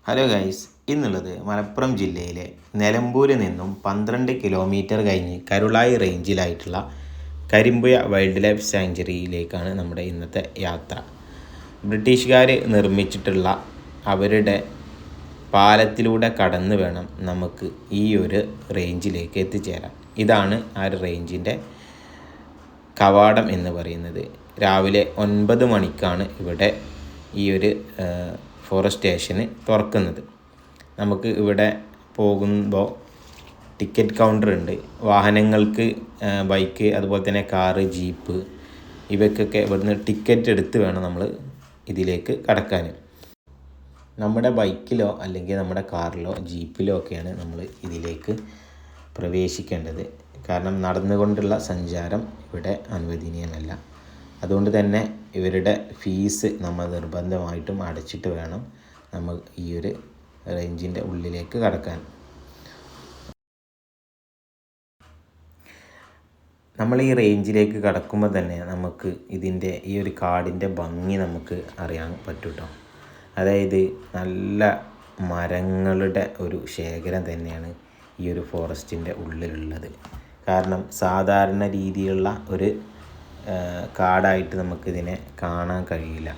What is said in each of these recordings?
Hello guys, ഇന്നുള്ളത് മലപ്പുറം ജില്ലയിലെ നിലമ്പൂരിൽ നിന്നും 12 കിലോമീറ്റർ കഴിഞ്ഞ് കരുളായി റേഞ്ചിലായിട്ടുള്ള കരിമ്പുഴ വൈൽഡ് ലൈഫ് സാങ്ച്വറിയിലേക്കാണ് നമ്മുടെ ഇന്നത്തെ യാത്ര. ബ്രിട്ടീഷുകാർ നിർമ്മിച്ചിട്ടുള്ള അവരുടെ പാലത്തിലൂടെ കടന്നു വേണം നമുക്ക് ഈ ഒരു റേഞ്ചിലേക്ക് എത്തിച്ചേരാൻ. ഇതാണ് ആ റേഞ്ചിൻ്റെ കവാടം എന്ന് പറയുന്നത്. രാവിലെ 9 മണിക്കാണ് ഇവിടെ ഈ ഒരു ഫോറസ്റ്റ് സ്റ്റേഷന് തുറക്കുന്നത്. നമുക്ക് ഇവിടെ പോകുമ്പോൾ ടിക്കറ്റ് കൗണ്ടർ ഉണ്ട്. വാഹനങ്ങൾക്ക് ബൈക്ക്, അതുപോലെ തന്നെ കാറ്, ജീപ്പ് ഇവയ്ക്കൊക്കെ ഇവിടുന്ന് ടിക്കറ്റ് എടുത്ത് വേണം നമ്മൾ ഇതിലേക്ക് കടക്കാൻ. നമ്മുടെ ബൈക്കിലോ അല്ലെങ്കിൽ നമ്മുടെ കാറിലോ ജീപ്പിലോ ഒക്കെയാണ് നമ്മൾ ഇതിലേക്ക് പ്രവേശിക്കേണ്ടത്. കാരണം നടന്നുകൊണ്ടുള്ള സഞ്ചാരം ഇവിടെ അനുവദനീയമല്ല. അതുകൊണ്ട് തന്നെ ഇവരുടെ ഫീസ് നമ്മൾ നിർബന്ധമായിട്ടും അടച്ചിട്ട് വേണം നമ്മൾ ഈ ഒരു റേഞ്ചിൻ്റെ ഉള്ളിലേക്ക് കടക്കാൻ. നമ്മൾ ഈ റേഞ്ചിലേക്ക് കടക്കുമ്പോൾ തന്നെ നമുക്ക് ഇതിൻ്റെ ഈ ഒരു കാടിൻ്റെ ഭംഗി നമുക്ക് അറിയാൻ പറ്റും കേട്ടോ. അതായത് നല്ല മരങ്ങളുടെ ഒരു ശേഖരം തന്നെയാണ് ഈ ഒരു ഫോറസ്റ്റിൻ്റെ ഉള്ളിലുള്ളത്. കാരണം സാധാരണ രീതിയിലുള്ള ഒരു കാടായിട്ട് നമുക്കിതിനെ കാണാൻ കഴിയില്ല.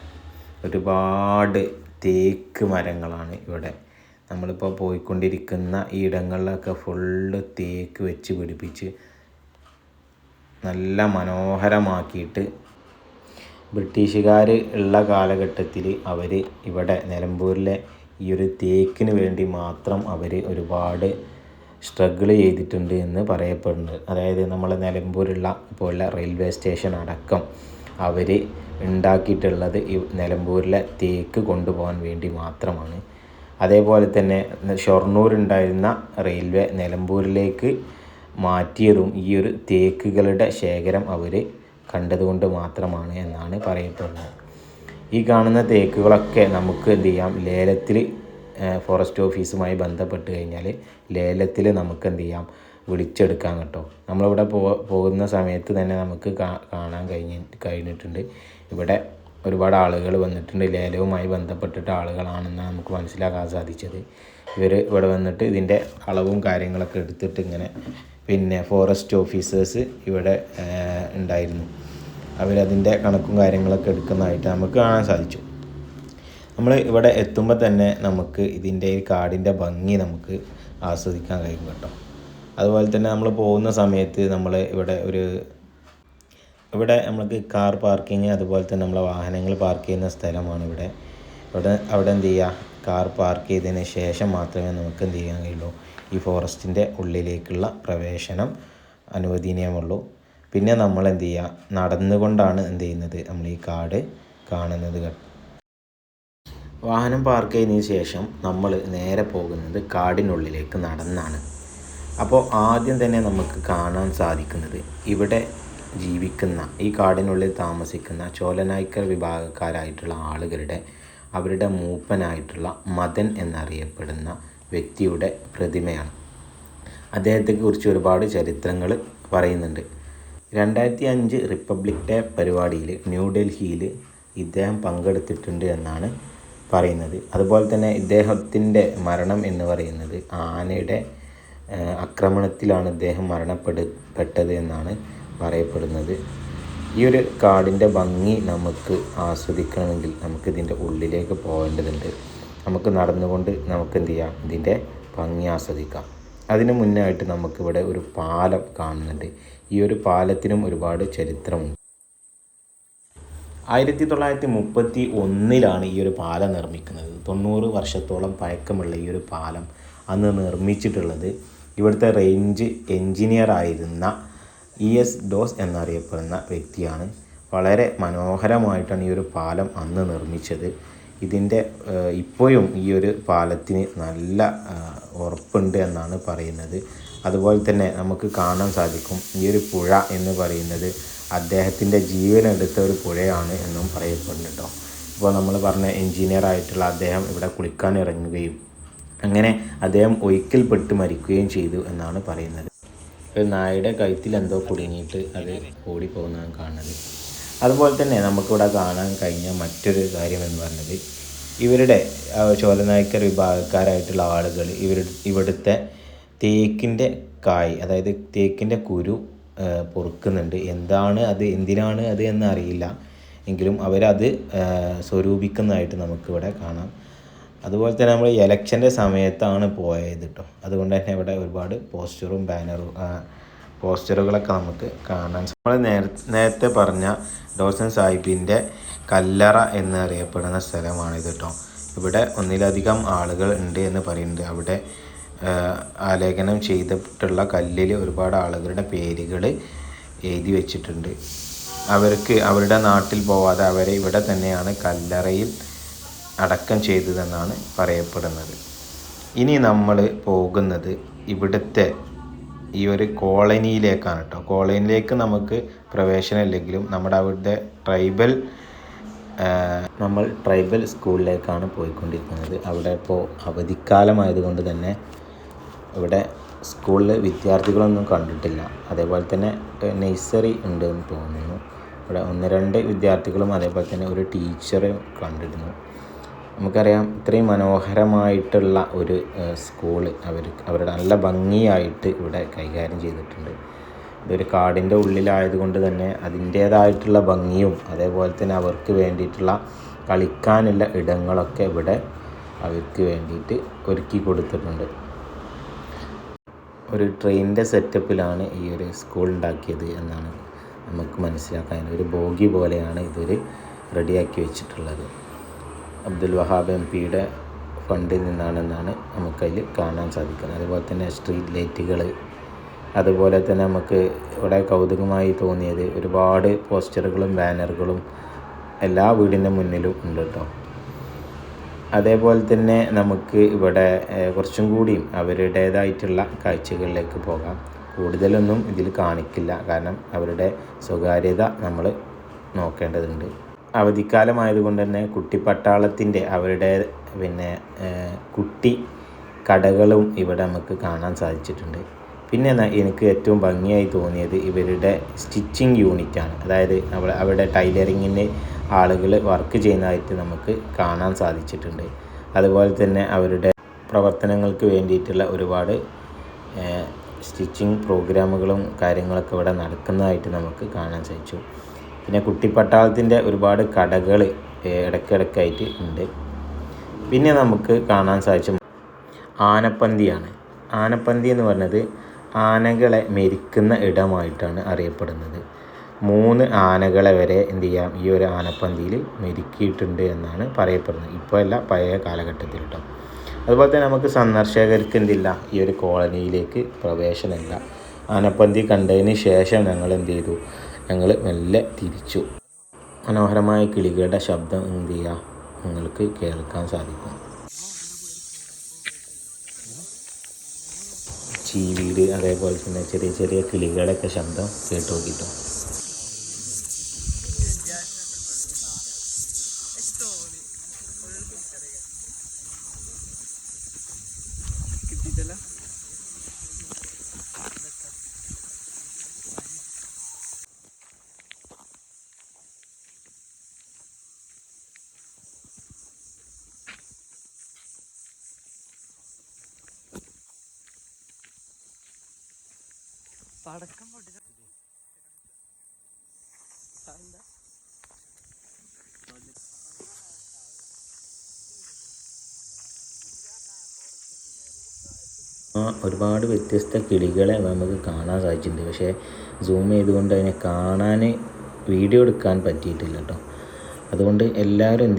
ഒരുപാട് തേക്ക് മരങ്ങളാണ് ഇവിടെ. നമ്മളിപ്പോൾ പോയിക്കൊണ്ടിരിക്കുന്ന ഈ ഇടങ്ങളിലൊക്കെ ഫുള്ള് തേക്ക് വെച്ച് പിടിപ്പിച്ച് നല്ല മനോഹരമാക്കിയിട്ട് ബ്രിട്ടീഷുകാർ ഉള്ള കാലഘട്ടത്തിൽ അവർ ഇവിടെ നിലമ്പൂരിലെ ഈ ഒരു തേക്കിന് വേണ്ടി മാത്രം അവർ ഒരുപാട് സ്ട്രഗിൾ ചെയ്തിട്ടുണ്ട് എന്ന് പറയപ്പെടുന്നുണ്ട്. അതായത് നമ്മൾ നിലമ്പൂരുള്ള പോലുള്ള റെയിൽവേ സ്റ്റേഷൻ അടക്കം അവർ ഉണ്ടാക്കിയിട്ടുള്ളത് ഈ നിലമ്പൂരിലെ തേക്ക് കൊണ്ടുപോകാൻ വേണ്ടി മാത്രമാണ്. അതേപോലെ തന്നെ ഷൊർണൂരുണ്ടായിരുന്ന റെയിൽവേ നിലമ്പൂരിലേക്ക് മാറ്റിയതും ഈ ഒരു തേക്കുകളുടെ ശേഖരം അവർ കണ്ടതുകൊണ്ട് മാത്രമാണ് എന്നാണ് പറയപ്പെടുന്നത്. ഈ കാണുന്ന തേക്കുകളൊക്കെ നമുക്ക് എന്ത് ചെയ്യാം, ലേലത്തിൽ ഫോറസ്റ്റ് ഓഫീസുമായി ബന്ധപ്പെട്ട് കഴിഞ്ഞാൽ ലേലത്തിൽ നമുക്ക് എന്ത് ചെയ്യാം, വിളിച്ചെടുക്കാൻ കേട്ടോ. നമ്മളിവിടെ പോകുന്ന സമയത്ത് തന്നെ നമുക്ക് കാണാൻ കഴിഞ്ഞിട്ടുണ്ട്. ഇവിടെ ഒരുപാട് ആളുകൾ വന്നിട്ടുണ്ട്. ലേലവുമായി ബന്ധപ്പെട്ടിട്ട് ആളുകളാണെന്നാണ് നമുക്ക് മനസ്സിലാക്കാൻ സാധിച്ചത്. ഇവർ ഇവിടെ വന്നിട്ട് ഇതിൻ്റെ അളവും കാര്യങ്ങളൊക്കെ എടുത്തിട്ട് ഇങ്ങനെ ഫോറസ്റ്റ് ഓഫീസേഴ്സ് ഇവിടെ ഉണ്ടായിരുന്നു. അവരതിൻ്റെ കണക്കും കാര്യങ്ങളൊക്കെ എടുക്കുന്നതായിട്ട് നമുക്ക് കാണാൻ സാധിച്ചു. നമ്മൾ ഇവിടെ എത്തുമ്പോൾ തന്നെ നമുക്ക് ഇതിൻ്റെ ഈ കാടിൻ്റെ ഭംഗി നമുക്ക് ആസ്വദിക്കാൻ കഴിയും കേട്ടോ. അതുപോലെ തന്നെ നമ്മൾ പോകുന്ന സമയത്ത് നമ്മൾ ഇവിടെ നമുക്ക് കാർ പാർക്കിങ്, അതുപോലെ തന്നെ നമ്മളെ വാഹനങ്ങൾ പാർക്ക് ചെയ്യുന്ന സ്ഥലമാണ് ഇവിടെ. അവിടെ എന്ത് ചെയ്യുക, കാർ പാർക്ക് ചെയ്തതിന് ശേഷം മാത്രമേ നമുക്ക് എന്ത് ചെയ്യാൻ കഴിയുള്ളൂ, ഈ ഫോറസ്റ്റിൻ്റെ ഉള്ളിലേക്കുള്ള പ്രവേശനം അനുവദനീയമുള്ളൂ. പിന്നെ നമ്മൾ എന്ത് ചെയ്യുക, നടന്നുകൊണ്ടാണ് എന്ത് ചെയ്യുന്നത്, നമ്മൾ ഈ കാട് കാണുന്നത്. വാഹനം പാർക്ക് ചെയ്തതിന് ശേഷം നമ്മൾ നേരെ പോകുന്നത് കാടിനുള്ളിലേക്ക് നടന്നാണ്. അപ്പോൾ ആദ്യം തന്നെ നമുക്ക് കാണാൻ സാധിക്കുന്നത് ഇവിടെ ജീവിക്കുന്ന, ഈ കാടിനുള്ളിൽ താമസിക്കുന്ന ചോലനായ്ക്കർ വിഭാഗക്കാരായിട്ടുള്ള ആളുകളുടെ അവരുടെ മൂപ്പനായിട്ടുള്ള മദൻ എന്നറിയപ്പെടുന്ന വ്യക്തിയുടെ പ്രതിമയാണ്. അദ്ദേഹത്തെക്കുറിച്ച് ഒരുപാട് ചരിത്രങ്ങൾ പറയുന്നുണ്ട്. 2005 റിപ്പബ്ലിക് ഡേ പരിപാടിയിൽ ന്യൂഡൽഹിയിൽ ഇദ്ദേഹം പങ്കെടുത്തിട്ടുണ്ട് എന്നാണ് പറയുന്നത്. അതുപോലെ തന്നെ ഇദ്ദേഹത്തിൻ്റെ മരണം എന്ന് പറയുന്നത് ആനയുടെ ആക്രമണത്തിലാണ് ഇദ്ദേഹം മരണപ്പെട്ടത് എന്നാണ് പറയപ്പെടുന്നത്. ഈ ഒരു കാടിൻ്റെ ഭംഗി നമുക്ക് ആസ്വദിക്കണമെങ്കിൽ നമുക്കിതിൻ്റെ ഉള്ളിലേക്ക് പോകേണ്ടതുണ്ട്. നമുക്ക് നടന്നുകൊണ്ട് നമുക്ക് എന്ത് ചെയ്യാം, ഇതിൻ്റെ ഭംഗി ആസ്വദിക്കാം. അതിനു മുന്നായിട്ട് നമുക്കിവിടെ ഒരു പാലം കാണുന്നുണ്ട്. ഈ ഒരു പാലത്തിനും ഒരുപാട് ചരിത്രമുണ്ട്. 1931 ഈ ഒരു പാലം നിർമ്മിക്കുന്നത്. 90 വർഷത്തോളം പഴക്കമുള്ള ഈ ഒരു പാലം അന്ന് നിർമ്മിച്ചിട്ടുള്ളത് ഇവിടുത്തെ റേഞ്ച് എൻജിനീയർ ആയിരുന്ന ES ഡോസ് എന്നറിയപ്പെടുന്ന വ്യക്തിയാണ്. വളരെ മനോഹരമായിട്ടാണ് ഈ ഒരു പാലം അന്ന് നിർമ്മിച്ചത്. ഇതിൻ്റെ ഇപ്പോഴും ഈ ഒരു പാലത്തിന് നല്ല ഉറപ്പുണ്ട് എന്നാണ് പറയുന്നത്. അതുപോലെ തന്നെ നമുക്ക് കാണാൻ സാധിക്കും ഈ ഒരു പുഴ എന്ന് പറയുന്നത് അദ്ദേഹത്തിൻ്റെ ജീവനെടുത്ത ഒരു പുഴയാണ് എന്നും പറയപ്പെടുന്നുണ്ടോ. ഇപ്പോൾ നമ്മൾ പറഞ്ഞ എൻജിനീയർ ആയിട്ടുള്ള അദ്ദേഹം ഇവിടെ കുളിക്കാൻ ഇറങ്ങുകയും അങ്ങനെ അദ്ദേഹം ഒഴുക്കിൽപ്പെട്ട് മരിക്കുകയും ചെയ്തു എന്നാണ് പറയുന്നത്. ഒരു നായയുടെ കഴുത്തിൽ എന്തോ കുടുങ്ങിയിട്ട് അത് ഓടിപ്പോകുന്നതാണ് കാണുന്നത്. അതുപോലെ തന്നെ നമുക്കിവിടെ കാണാൻ കഴിഞ്ഞ മറ്റൊരു കാര്യം എന്ന് പറഞ്ഞത് ഇവരുടെ ചോലനായ്ക്കർ വിഭാഗക്കാരായിട്ടുള്ള ആളുകൾ ഇവിടുത്തെ തേക്കിൻ്റെ കായ്, അതായത് തേക്കിൻ്റെ കുരു പൊറുക്കുന്നുണ്ട്. എന്തിനാണ് അത് എന്ന് അറിയില്ല, എങ്കിലും അവരത് സ്വരൂപിക്കുന്നതായിട്ട് നമുക്കിവിടെ കാണാം. അതുപോലെ തന്നെ നമ്മൾ ഇലക്ഷൻ്റെ സമയത്താണ് പോയത് കേട്ടോ. അതുകൊണ്ട് തന്നെ ഇവിടെ ഒരുപാട് പോസ്റ്ററുകളൊക്കെ നമുക്ക് കാണാൻ. നമ്മൾ നേരത്തെ പറഞ്ഞ ഡോസൻ സാഹിബിൻ്റെ കല്ലറ എന്നറിയപ്പെടുന്ന സ്ഥലമാണിത് കേട്ടോ. ഇവിടെ ഒന്നിലധികം ആളുകൾ ഉണ്ട് എന്ന് പറയുന്നുണ്ട്. അവിടെ ആലേഖനം ചെയ്തിട്ടുള്ള കല്ലിൽ ഒരുപാട് ആളുകളുടെ പേരുകൾ എഴുതി വെച്ചിട്ടുണ്ട്. അവർക്ക് അവരുടെ നാട്ടിൽ പോവാതെ അവരെ ഇവിടെ തന്നെയാണ് കല്ലറയിൽ അടക്കം ചെയ്തതെന്നാണ് പറയപ്പെടുന്നത്. ഇനി നമ്മൾ പോകുന്നത് ഇവിടുത്തെ ഈ ഒരു കോളനിയിലേക്കാണ് കേട്ടോ. കോളനിയിലേക്ക് നമുക്ക് പ്രവേശനമില്ലെങ്കിലും നമ്മുടെ അവിടുത്തെ നമ്മൾ ട്രൈബൽ സ്കൂളിലേക്കാണ് പോയിക്കൊണ്ടിരിക്കുന്നത്. അവിടെ ഇപ്പോൾ അവധിക്കാലമായതുകൊണ്ട് തന്നെ ഇവിടെ സ്കൂളിൽ വിദ്യാർത്ഥികളൊന്നും കണ്ടിട്ടില്ല. അതേപോലെ തന്നെ നഴ്സറി ഉണ്ട് എന്ന് തോന്നുന്നു. ഇവിടെ 1-2 വിദ്യാർത്ഥികളും അതേപോലെ തന്നെ ഒരു ടീച്ചറും കണ്ടിരുന്നു. നമുക്കറിയാം, ഇത്രയും മനോഹരമായിട്ടുള്ള ഒരു സ്കൂള് അവരുടെ നല്ല ഭംഗിയായിട്ട് ഇവിടെ കൈകാര്യം ചെയ്തിട്ടുണ്ട്. ഇതൊരു കാടിൻ്റെ ഉള്ളിലായതുകൊണ്ട് തന്നെ അതിൻ്റേതായിട്ടുള്ള ഭംഗിയും അതേപോലെ തന്നെ അവർക്ക് വേണ്ടിയിട്ടുള്ള കളിക്കാനുള്ള ഇടങ്ങളൊക്കെ ഇവിടെ അവർക്ക് വേണ്ടിയിട്ട് ഒരുക്കി കൊടുത്തിട്ടുണ്ട്. ഒരു ട്രെയിനിൻ്റെ സെറ്റപ്പിലാണ് ഈ ഒരു സ്കൂൾ ഉണ്ടാക്കിയത് എന്നാണ് നമുക്ക് മനസ്സിലാക്കാൻ. ഒരു ബോഗി പോലെയാണ് ഇതൊരു റെഡിയാക്കി വെച്ചിട്ടുള്ളത്. അബ്ദുൽ വഹാബ് MP-യുടെ ഫണ്ടിൽ നിന്നാണെന്നാണ് നമുക്കതിൽ കാണാൻ സാധിക്കുന്നത്. അതുപോലെ തന്നെ സ്ട്രീറ്റ് ലൈറ്റുകൾ, അതുപോലെ തന്നെ നമുക്ക് ഇവിടെ കൗതുകമായി തോന്നിയത് ഒരുപാട് പോസ്റ്ററുകളും ബാനറുകളും എല്ലാ വീടിൻ്റെ മുന്നിലും ഉണ്ട് കേട്ടോ. അതേപോലെ തന്നെ നമുക്ക് ഇവിടെ കുറച്ചും കൂടിയും അവരുടേതായിട്ടുള്ള കാഴ്ചകളിലേക്ക് പോകാം. കൂടുതലൊന്നും ഇതിൽ കാണിക്കില്ല, കാരണം അവരുടെ സ്വകാര്യത നമ്മൾ നോക്കേണ്ടതുണ്ട്. അവധിക്കാലമായതുകൊണ്ട് തന്നെ കുട്ടിപ്പട്ടാളത്തിൻ്റെ അവരുടെ കുട്ടി കടകളും ഇവിടെ നമുക്ക് കാണാൻ സാധിച്ചിട്ടുണ്ട്. പിന്നെ എനിക്ക് ഏറ്റവും ഭംഗിയായി തോന്നിയത് ഇവരുടെ സ്റ്റിച്ചിങ് യൂണിറ്റാണ്. അതായത് അവിടെ ടൈലറിങ്ങിൻ്റെ ആളുകൾ വർക്ക് ചെയ്യുന്നതായിട്ട് നമുക്ക് കാണാൻ സാധിച്ചിട്ടുണ്ട്. അതുപോലെ തന്നെ അവരുടെ പ്രവർത്തനങ്ങൾക്ക് വേണ്ടിയിട്ടുള്ള ഒരുപാട് സ്റ്റിച്ചിങ് പ്രോഗ്രാമുകളും കാര്യങ്ങളൊക്കെ ഇവിടെ നടക്കുന്നതായിട്ട് നമുക്ക് കാണാൻ സാധിച്ചു. പിന്നെ കുട്ടിപ്പട്ടാളത്തിൻ്റെ ഒരുപാട് കടകൾ ഇടയ്ക്കിടയ്ക്കായിട്ട് ഉണ്ട്. പിന്നെ നമുക്ക് കാണാൻ സാധിച്ച ആനപ്പന്തിയാണ്. ആനപ്പന്തി എന്ന് പറഞ്ഞത് ആനകളെ മെരിക്കുന്ന ഇടമായിട്ടാണ് അറിയപ്പെടുന്നത്. 3 ആനകളെ വരെ ഈ ഒരു ആനപ്പന്തിയിൽ മെരുക്കിയിട്ടുണ്ട് എന്നാണ് പറയപ്പെടുന്നത്. ഇപ്പോൾ അല്ല, പഴയ കാലഘട്ടത്തിൽ കേട്ടോ. അതുപോലെ തന്നെ നമുക്ക് സന്ദർശകർക്ക് ഈ ഒരു കോളനിയിലേക്ക് പ്രവേശനമില്ല. ആനപ്പന്തി കണ്ടതിന് ശേഷം ഞങ്ങൾ മെല്ലെ തിരിച്ചു. മനോഹരമായ കിളികളുടെ ശബ്ദം നിങ്ങൾക്ക് കേൾക്കാൻ സാധിക്കും. ചീവീട്, അതേപോലെ തന്നെ ചെറിയ ചെറിയ കിളികളുടെയൊക്കെ ശബ്ദം കേട്ട് നോക്കിട്ടോ. പടക്കം പൊട്ടിച്ച ഒരുപാട് വ്യത്യസ്ത കിളികളെ നമുക്ക് കാണാൻ സാധിച്ചിട്ടുണ്ട്. പക്ഷേ സൂം ചെയ്തുകൊണ്ട് അതിനെ കാണാൻ വീഡിയോ എടുക്കാൻ പറ്റിയിട്ടില്ല കേട്ടോ. അതുകൊണ്ട് എല്ലാവരും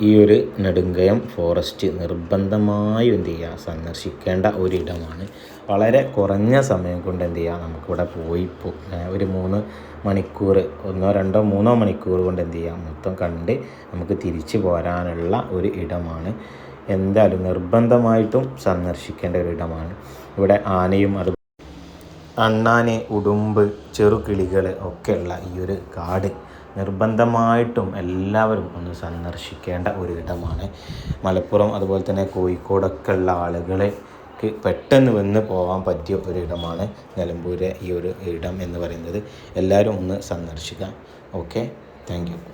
ഈ ഒരു നെടുങ്കയം ഫോറസ്റ്റ് നിർബന്ധമായും സന്ദർശിക്കേണ്ട ഒരിടമാണ്. വളരെ കുറഞ്ഞ സമയം കൊണ്ട് നമുക്കിവിടെ പോയി ഒരു 3 മണിക്കൂർ 1, 2, 3 മണിക്കൂർ കൊണ്ട് മൊത്തം കണ്ട് നമുക്ക് തിരിച്ചു പോരാനുള്ള ഒരു ഇടമാണ്. എന്തായാലും നിർബന്ധമായിട്ടും സന്ദർശിക്കേണ്ട ഒരിടമാണ്. ഇവിടെ ആനയും അണ്ണാന്, ഉടുമ്പ്, ചെറുകിളികൾ ഒക്കെയുള്ള ഈ ഒരു കാട് നിർബന്ധമായിട്ടും എല്ലാവരും ഒന്ന് സന്ദർശിക്കേണ്ട ഒരിടമാണ്. മലപ്പുറം അതുപോലെ തന്നെ കോഴിക്കോടൊക്കെ ഉള്ള ആളുകൾക്ക് പെട്ടെന്ന് വന്ന് പോകാൻ പറ്റിയ ഒരിടമാണ് നിലമ്പൂരെ ഈ ഒരു ഇടം എന്ന് പറയുന്നത്. എല്ലാവരും ഒന്ന് സന്ദർശിക്കാം. Okay, thank you.